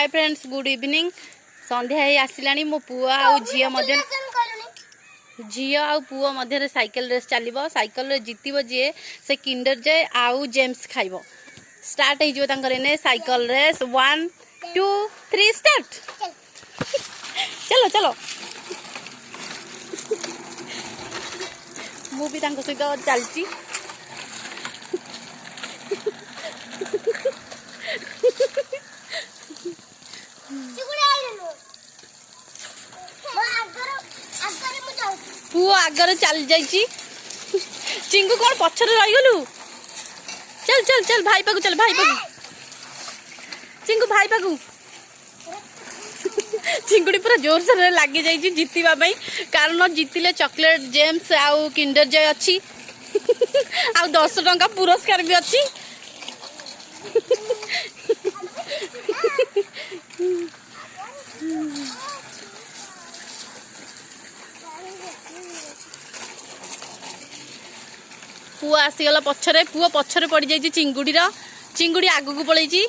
hi friends good evening संध्या ही आसिलानी मो पुआ आउ झियो मध्य झियो आउ पुओ मध्य साइकिल रेस चलो साइकिल रे जीतब जी से किंडर जय आउ जेम्स खाइब स्टार्ट हो साइकिल रेस 1 2 3 स्टार्ट चलो चलो मु भी सहित चलची पुओ आगर चल जाइए चिंगू कौन पछर रहीगलु चल चल चल भाई पाकू चल भाई पाकू चिंगू भाई पाकू चिंगुड़ी पूरा जोर से लगी जाइए जीतवा कारण जीतिले चॉकलेट जेम्स आउ किंडर जय अच्छी आउ 10 टंका पुरस्कार भी अच्छी पुआ आसीगला पछरे पुआ पछरे पड़ जाइए चिंगुड़ी चिंगुड़ी आगू को पलैची